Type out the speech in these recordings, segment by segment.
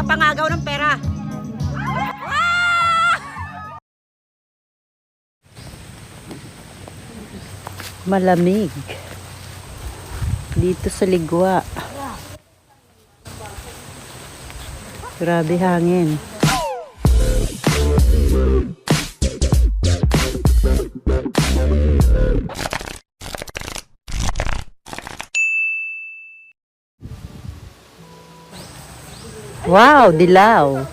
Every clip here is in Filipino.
pangagaw ng pera. Malamig dito sa Ligwa. Grabe hangin. Wow, dilaw.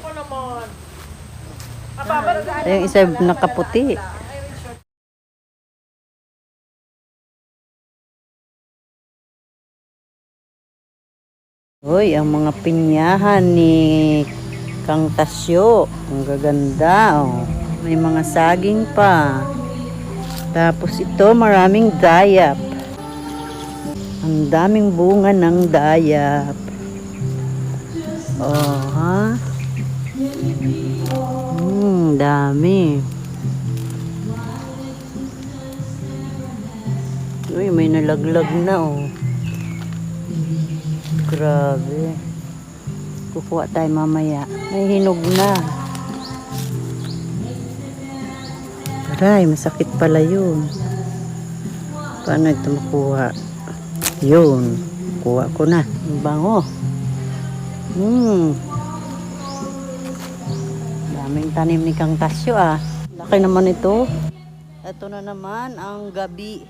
Yung isa nakaputi. Uy, ang mga pinyahan ni Kang Tasyo. Ang gaganda, oh. May mga saging pa. Tapos ito, maraming dayap. Ang daming bunga ng dayap. Oh, ha? Dami. Uy, may nalaglag na, oh. Grabe. Kukuha tayo mamaya. May hinog na. Aray, masakit pala yun. Paano ito makuha? Yun. Kuha ko na. Ang bango. Daming tanim ni Kang Tasyo, ah. Laki naman ito. Ito na naman ang gabi.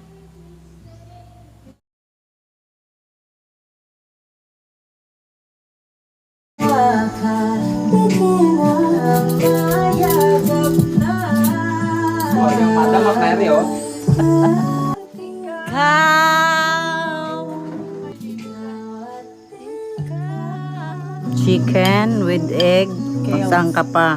Chicken with egg. Saan ka pa?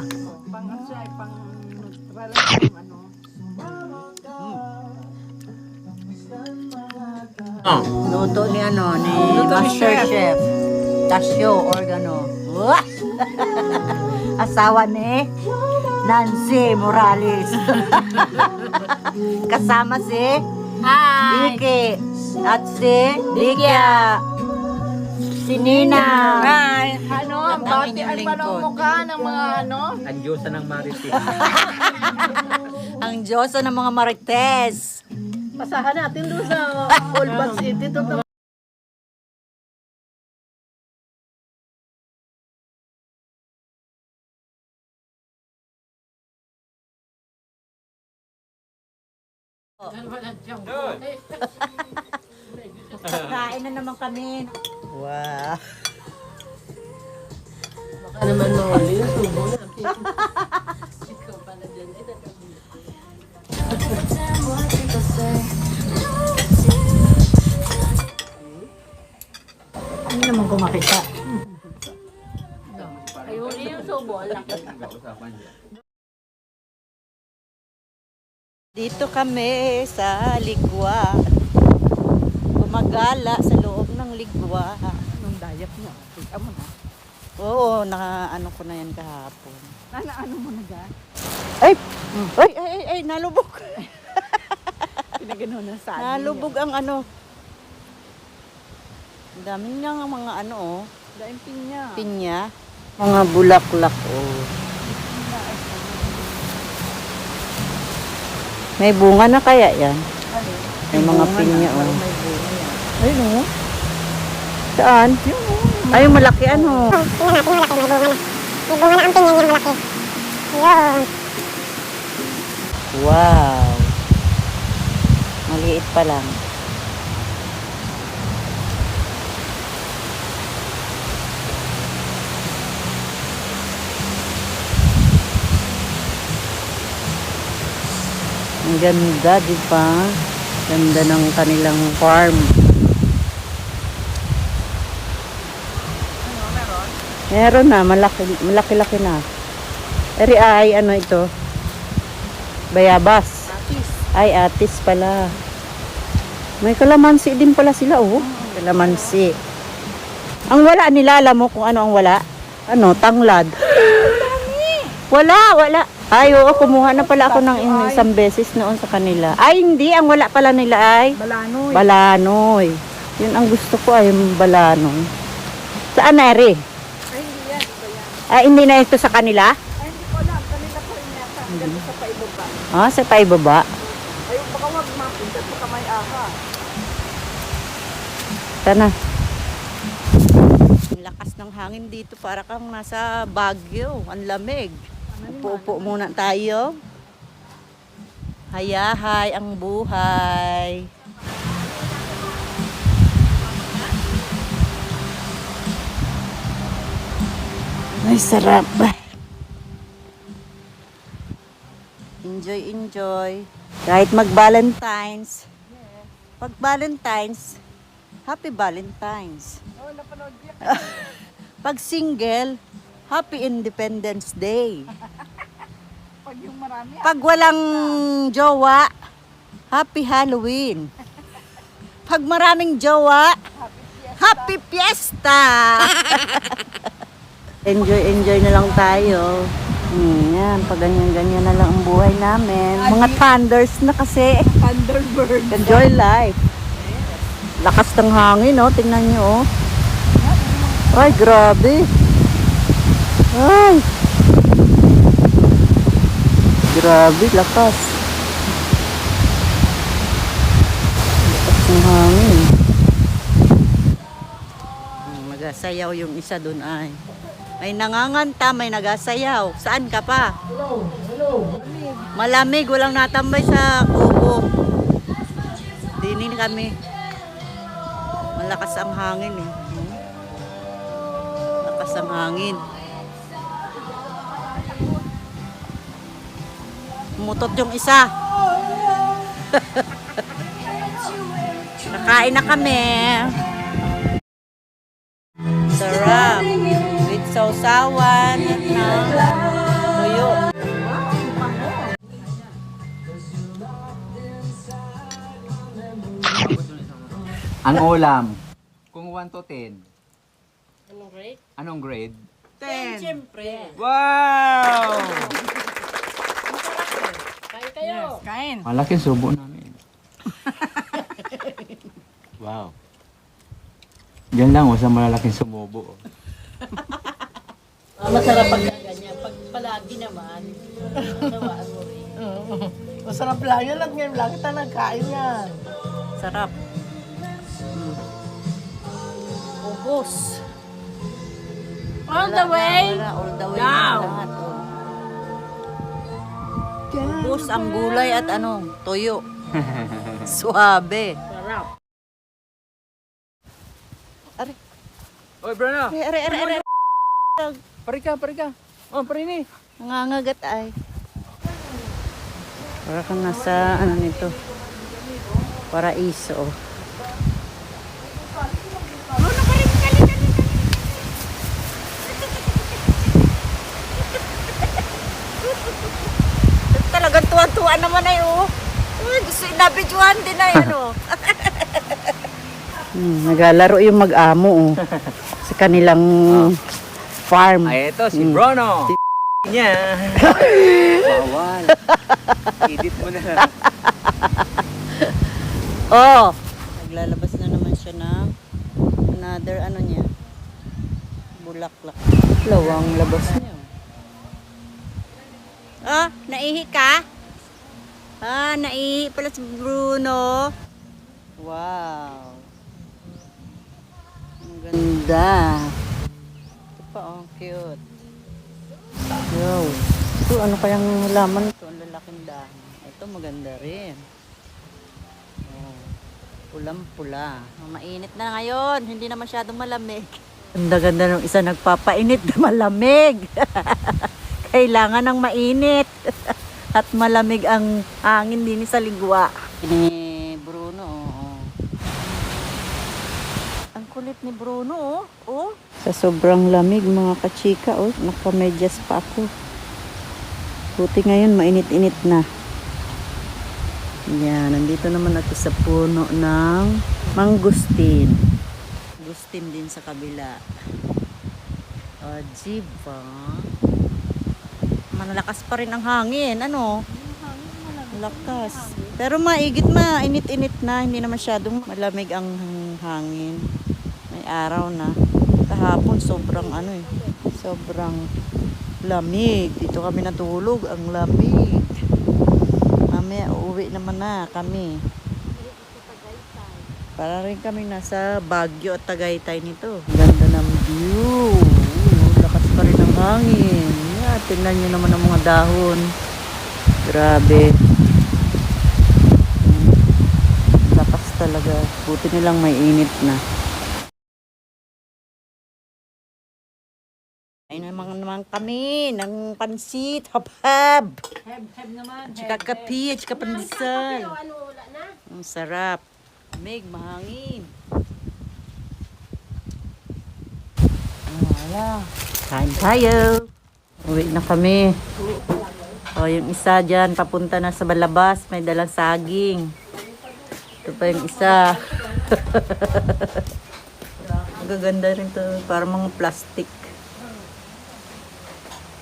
Luto ni Master Chef Tasyo Organo. Asawa ni Nancy Morales. Kasama si Iki at si Likia. Si Nina. Hi. Ang bati ay palang mukha ng mga Ang Diyosa ng Marites. Ang Diyosa ng mga Marites. Masahan natin doon sa Old Bat City. Kain na naman kami. Wow. Baka naman mawali yung tubo na. Ikaw pala dyan. Hindi naman ko makita. Ayun yung tubo. Dito kami sa Ligwa. Gumagala sa loob ng Ligwa. Anong dayap niya? Kita mo na. Oo, ano ko na yan kahapon. Ano mo na dyan? Ay, nalubog. Pinagano na sa Nalubog ang ano. Ang dami nga mga Daing pinya. pinya. Mga bulaklak, oh. May bunga na kaya yan? May mga pinya, oh. May bunga yan. Ayun, oh. Saan? Ay, yung malaki, ano? Yung malaki, may bunga na. May bunga na ang pinya yung malaki. Yun. Wow. Maliit pa lang. Ang ganda, di ba? Ganda ng kanilang farm. Meron na, malaki-laki na. Eri ay, ano ito? Bayabas. Atis. Ay, atis pala. May kalamansi din pala sila, oh. Kalamansi. Ang wala nila, alam mo kung ano ang wala? Ano, tanglad. Wala. Ay, oo, kumuha na pala ako ng isang beses noon sa kanila. Ay, hindi, ang wala pala nila ay Balanoy. balanoy. Yun ang gusto ko ay balanoy. Saan, Eri? Ay, hindi yan. Iba yan. Ah, hindi na ito sa kanila? Ay, hindi ko alam. Kanila po rin yata. Ganito sa paibaba. Ah, sa paibaba? Ay, baka wag mapunta sa kamay aha. Tana. Ang lakas ng hangin dito. Para kang nasa Baguio. Ang lamig. Upo-upo muna tayo. Hayahay ang buhay. Ay, sarap. Enjoy, enjoy. Kahit mag-Valentine's. Pag Valentine's, Happy Valentine's. Oh, napanood ko. Pag single, Happy Independence Day. Pag yung marami. Pag walang jowa, Happy Halloween. Pag maraming jowa, Happy Fiesta. Enjoy na lang tayo. Yan, pag ganyan na lang ang buhay namin. Mga thunders na kasi. Thunderbird. Enjoy life. Lakas ng hangin, oh. Tingnan nyo, oh. Ay, grabe. Ay. Grabe, lakas. Lakas ng hangin. Nagasayaw yung isa dun ay. May nanganganta, may nagasayaw. Saan ka pa? Hello. Malamig, walang natambay sa kubo. Dinin kami. Malakas ang hangin eh. Lakas ang hangin. Mutot yung isa. Nakain na kami. Sarap. With sausawan ng tuyo. Ang ulam, kung 1 to 10, Anong grade? anong grade? 10. Siyempre. Wow! Kain kayo. Kain. Malaking subo namin. Wow. Diyan lang, sa malalaking sumubo. Masarap pag ganyan. Pag palagi naman, nawaan mo rin. Masarap lang yan at ngayon lang kita nagkain yan. Sarap. Ubos. All the way. All the way. Down. Lahat, oh. Ubos ang gulay at ano, toyo. Suabe. Sarap. Are, Oy, Bruno! are. Pari ka. Oh, pari ni. Nangangagat ay. Para kang nasa, ano nito, paraiso. Talagang tuwan-tuwa naman ay, oh. Uy, gusto inabidyohan din ay, ano. Naglalaro yung mag-amo, oh. Sa kanilang farm. Ay, ito, si Bruno. Niya. Bawal. Edit mo na lang. Oh! Naglalabas na naman siya ng another ano niya. Bulaklak. Lawang labas niya. Ah, naihi ka? Ah, naihi pala si Bruno. Wow. Ang ganda. Ito pa, oh, cute. Wow. Ito, ano kayang halaman ito? Ang lalaking dahon. Ito, maganda rin. Oh, pulang-pula. Oh, mainit na ngayon. Hindi na masyadong malamig. Ganda-ganda ng isa nagpapainit na malamig. Kailangan ng mainit. At malamig ang hangin din sa ligwa. Ni Bruno, oh. Ang kulit ni Bruno, oh. Oh. Sa sobrang lamig, mga kachika, oh. Nakamedyas pa ako. Buti ngayon, mainit-init na. Yan, nandito naman ako sa puno ng mangustin. Mangustin din sa kabila. O, diba? Malakas pa rin ang hangin, ano? Lakas. Pero maigit, mainit-init na. Hindi na masyadong malamig ang hangin. May araw na. Kahapon, sobrang ano eh. Sobrang lamig. Dito kami natulog. Ang lamig. Mamaya uuwi naman na kami. Para rin kami nasa Baguio at Tagaytay nito. Ganda ng view. Lakas pa rin ng hangin. Yeah, tingnan nyo naman ang mga dahon. Grabe. Lakas talaga. Buti nilang may init na. Ay naman kami ng pansit, hap-hap. Heb naman. Tsaka kape, tsaka pandesal. Ano, wala na? Ang sarap. Mig, mahangin. Wala. Kain tayo. Uwi na kami. O, yung isa dyan, papunta na sa balabas. May dalang saging. Ito pa yung isa. Gaganda rin to. Parang mga plastic.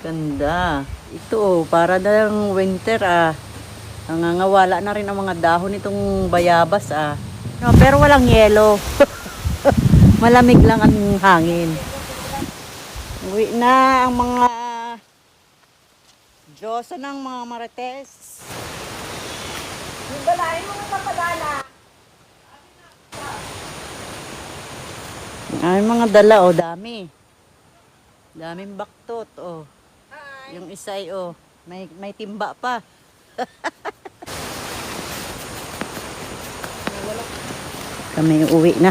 Ganda. Ito, para ng winter nangangawala na rin ang mga dahon nitong bayabas No, pero walang yelo. Malamig lang ang hangin. Uwi na ang mga Diyosa ng mga Marites. Yung balahin mo nga papadala. Ay, mga dala, dami. Daming baktot, Yung isa ay, may timba pa. Kami uwi na.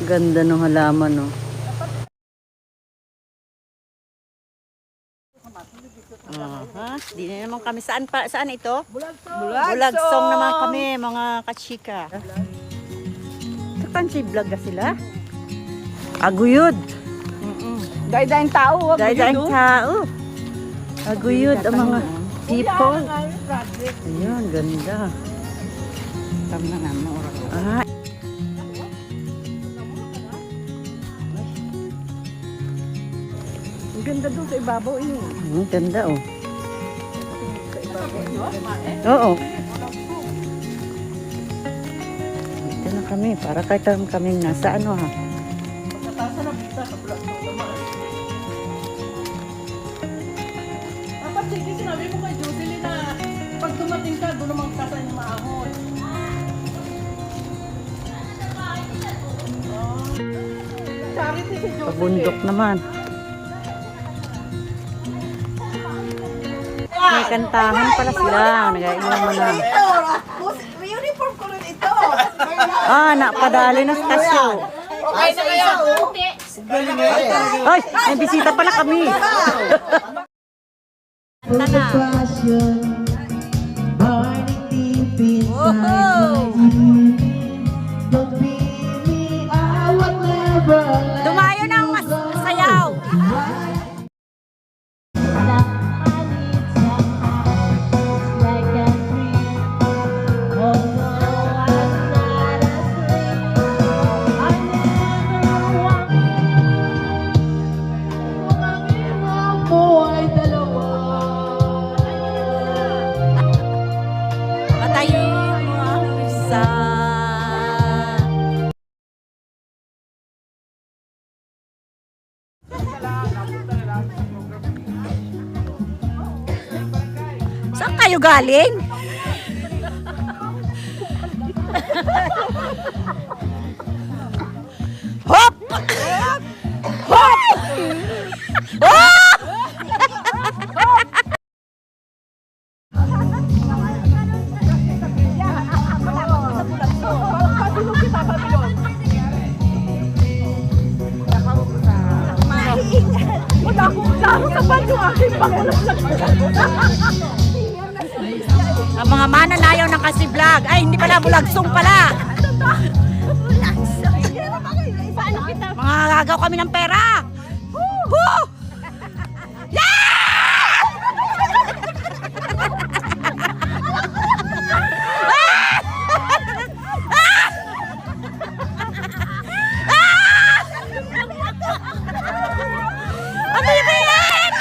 Ganda ng halaman, Di na naman kami. Saan ito? Bulagsong naman kami, mga kachika. Saan si vlog na sila? Aguyod. Dahil tao. Dahil tao. Aguyod ang mga people. Ayun, ganda. Tama na naman. Ang ganda doon sa ibabaw. Ganda, Oo. Dito na kami. Para kahit kami nasa Pagkatasa na bita sa vlog. Dapat sige, sinabi mo kay Jocelyn na pag dumating ka, doon naman kasan yung maahon. Charity si Jocelyn. Pabundok naman. May kantahan pala sila. Nagainom mo na. May uniform ko rin ito. Napadali na stasyo. Okay na kayo. Ay, may bisita pala kami. Kanta na. Dumayo ng sayaw. Patayin mo ang isa. Saan kayo galing? Hop! Hop! Wala akong klaro sa banyo aking pangulas na Ang mga mananayaw ng kasi vlog. Ay, hindi pala, bulagsong pala. Mga gagaw kami ng pera. Woo! Ano ba yan?